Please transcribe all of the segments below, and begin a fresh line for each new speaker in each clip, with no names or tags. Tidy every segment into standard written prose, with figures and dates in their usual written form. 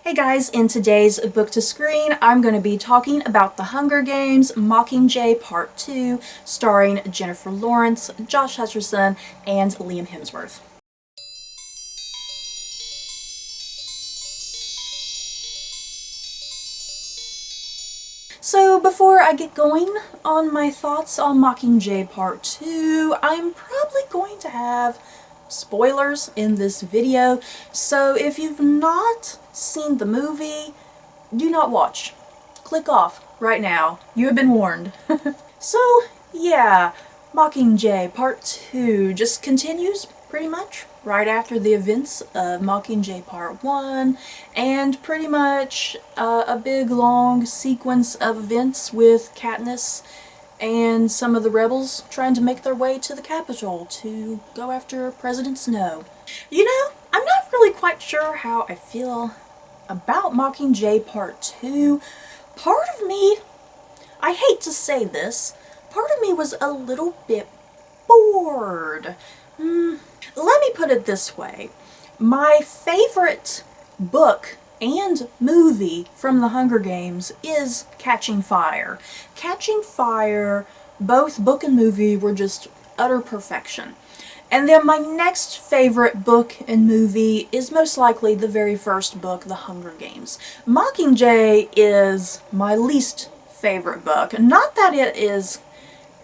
Hey guys, in today's Book to Screen, I'm going to be talking about The Hunger Games Mockingjay Part 2, starring Jennifer Lawrence, Josh Hutcherson, and Liam Hemsworth. So before I get going on my thoughts on Mockingjay Part 2, I'm probably going to have spoilers in this video, so if you've not seen the movie, do not watch. Click off right now. You have been warned. So yeah, Mockingjay Part 2 just continues pretty much right after the events of Mockingjay Part 1, and pretty much a big long sequence of events with Katniss and some of the rebels trying to make their way to the Capitol to go after President Snow. You know, I'm not really quite sure how I feel about Mockingjay Part 2. Part of me, I hate to say this, part of me was a little bit bored. Let me put it this way. My favorite book and movie from The Hunger Games is Catching Fire. Catching Fire, both book and movie, were just utter perfection. And then my next favorite book and movie is most likely the very first book, The Hunger Games. Mockingjay is my least favorite book. Not that it is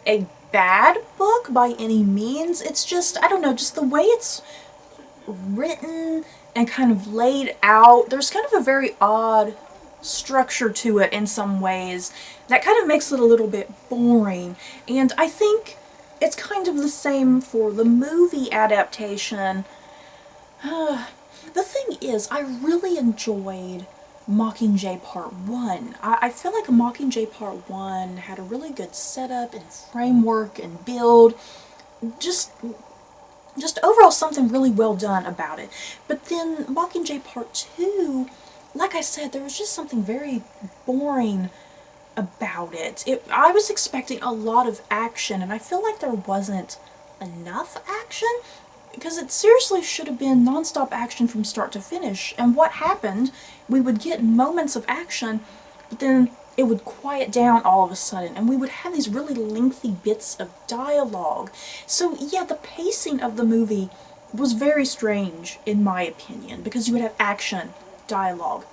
a bad book by any means, it's just, I don't know, just the way it's written and kind of laid out. There's kind of a very odd structure to it in some ways that kind of makes it a little bit boring, and I think it's kind of the same for the movie adaptation. The thing is, I really enjoyed Mockingjay Part 1. I feel like Mockingjay Part 1 had a really good setup and framework and build. Just overall something really well done about it. But then Mockingjay Part 2, like I said, there was just something very boring about it. I was expecting a lot of action, and I feel like there wasn't enough action, because it seriously should have been non-stop action from start to finish. And what happened, we would get moments of action, but then it would quiet down all of a sudden, and we would have these really lengthy bits of dialogue. So yeah, the pacing of the movie was very strange, in my opinion, because you would have action, dialogue,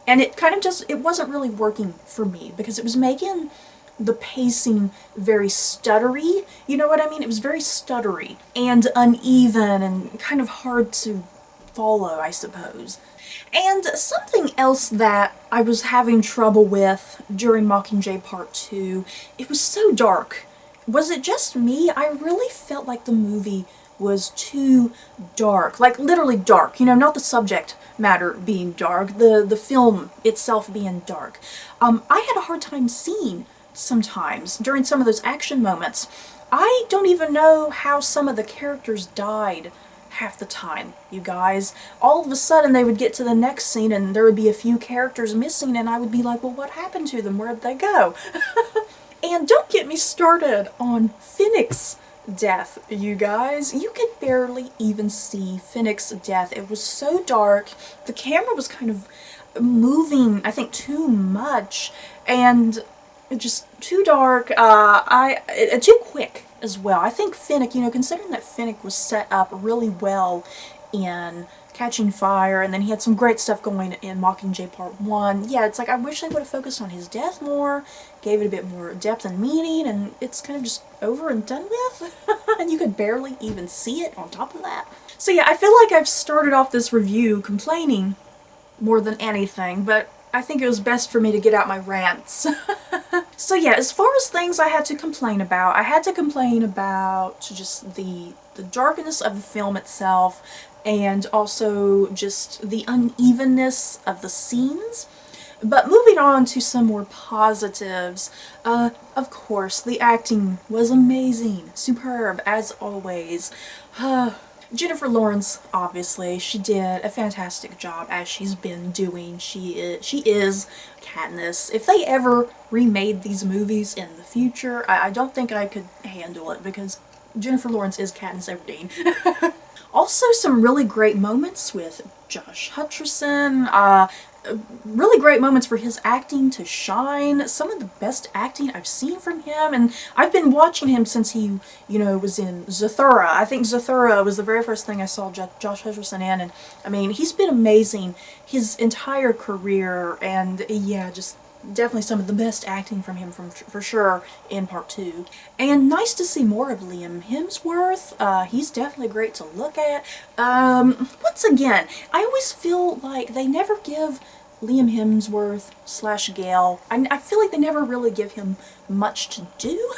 and it kind of just, it wasn't really working for me, because it was making the pacing very stuttery, you know what I mean? It was very stuttery and uneven and kind of hard to follow, I suppose. And something else that I was having trouble with during Mockingjay Part 2, it was so dark. Was it just me? I really felt like the movie was too dark. Like, literally dark. You know, not the subject matter being dark, the film itself being dark. I had a hard time seeing sometimes during some of those action moments. I don't even know how some of the characters died half the time, you guys. All of a sudden they would get to the next scene and there would be a few characters missing, and I would be like, well, what happened to them? Where'd they go? And don't get me started on Finnick's death, you guys. You could barely even see Finnick's death. It was so dark. The camera was kind of moving, I think, too much, and just too dark, too quick as well. I think Finnick, you know, considering that Finnick was set up really well in Catching Fire, and then he had some great stuff going in Mockingjay Part 1, yeah, it's like I wish they would have focused on his death more, gave it a bit more depth and meaning, and it's kind of just over and done with, and you could barely even see it on top of that. So yeah, I feel like I've started off this review complaining more than anything, but I think it was best for me to get out my rants. So yeah, as far as things I had to complain about, I had to complain about just the darkness of the film itself, and also just the unevenness of the scenes. But moving on to some more positives, of course, the acting was amazing, superb, as always. Jennifer Lawrence, obviously, she did a fantastic job, as she's been doing. She is Katniss. If they ever remade these movies in the future, I don't think I could handle it, because Jennifer Lawrence is Katniss Everdeen. Also some really great moments with Josh Hutcherson, really great moments for his acting to shine. Some of the best acting I've seen from him, and I've been watching him since he, was in Zathura. I think Zathura was the very first thing I saw Josh Hutcherson in, and I mean, he's been amazing his entire career, and yeah, just definitely some of the best acting from him for sure in part 2. And nice to see more of Liam Hemsworth. He's definitely great to look at. Once again, I always feel like they never give Liam Hemsworth / Gale, I feel like they never really give him much to do.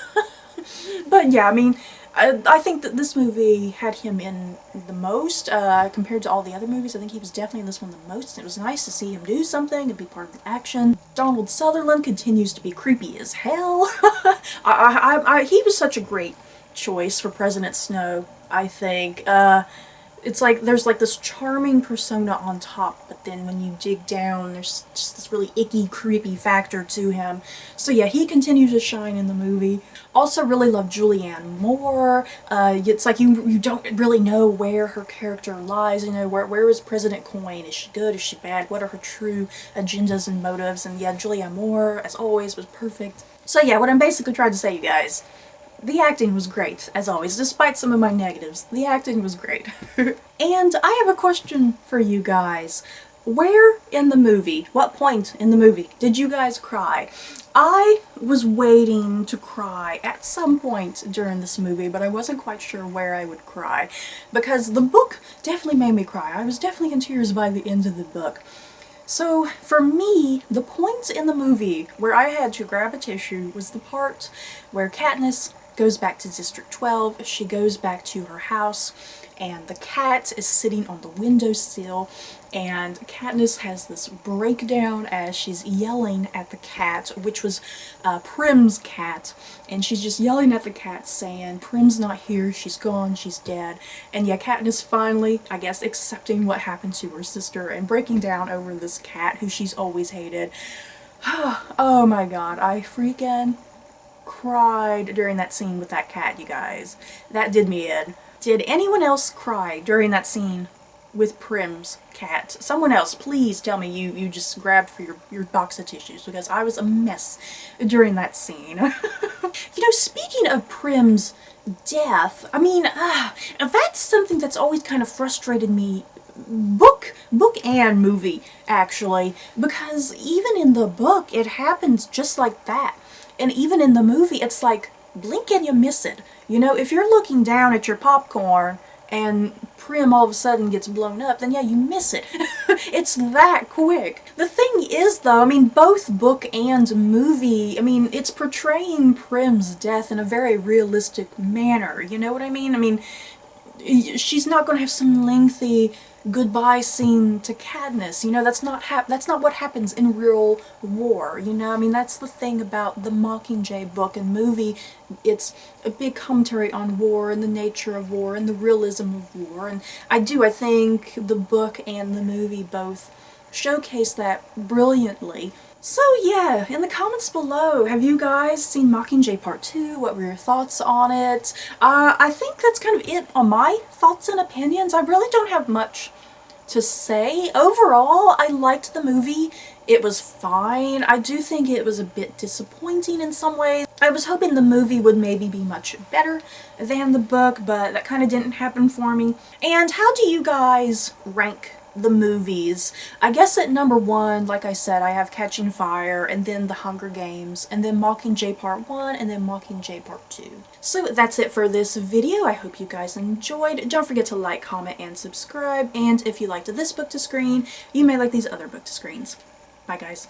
But yeah, I mean, I think that this movie had him in the most, compared to all the other movies. I think he was definitely in this one the most. It was nice to see him do something and be part of the action. Donald Sutherland continues to be creepy as hell. He was such a great choice for President Snow, I think. It's like there's like this charming persona on top, but then when you dig down, there's just this really icky, creepy factor to him. So yeah, he continues to shine in the movie. Also really love Julianne Moore. It's like you don't really know where her character lies, where is President Coin? Is she good? Is she bad? What are her true agendas and motives? And yeah, Julianne Moore, as always, was perfect. So yeah, what I'm basically trying to say, you guys, the acting was great, as always, despite some of my negatives. The acting was great. And I have a question for you guys. Where in the movie, what point in the movie did you guys cry? I was waiting to cry at some point during this movie, but I wasn't quite sure where I would cry. Because the book definitely made me cry. I was definitely in tears by the end of the book. So for me, the point in the movie where I had to grab a tissue was the part where Katniss goes back to District 12, she goes back to her house, and the cat is sitting on the windowsill, and Katniss has this breakdown as she's yelling at the cat, which was Prim's cat, and she's just yelling at the cat saying, Prim's not here, she's gone, she's dead. And yeah, Katniss finally, I guess, accepting what happened to her sister and breaking down over this cat who she's always hated. Oh my god, I freaking cried during that scene with that cat, you guys. That did me in. Did anyone else cry during that scene with Prim's cat? Someone else, please tell me you just grabbed for your box of tissues, because I was a mess during that scene. Speaking of Prim's death, I mean, that's something that's always kind of frustrated me, book and movie, actually, because even in the book it happens just like that. And even in the movie, it's like, blink and you miss it. If you're looking down at your popcorn and Prim all of a sudden gets blown up, then yeah, you miss it. It's that quick. The thing is, though, I mean, both book and movie, I mean, it's portraying Prim's death in a very realistic manner. You know what I mean? I mean, she's not going to have some lengthy goodbye scene to Katniss. That's not what happens in real war. I mean, that's the thing about the Mockingjay book and movie. It's a big commentary on war and the nature of war and the realism of war. And I think the book and the movie both showcase that brilliantly. So yeah, in the comments below, have you guys seen Mockingjay Part 2? What were your thoughts on it? I think that's kind of it on my thoughts and opinions. I really don't have much to say. Overall, I liked the movie. It was fine. I do think it was a bit disappointing in some ways. I was hoping the movie would maybe be much better than the book, but that kind of didn't happen for me. And how do you guys rank the movies? I guess at number 1, like I said, I have Catching Fire, and then The Hunger Games, and then Mockingjay Part 1, and then Mockingjay Part 2. So that's it for this video. I hope you guys enjoyed. Don't forget to like, comment, and subscribe, and if you liked this book to screen, you may like these other book to screens. Bye guys.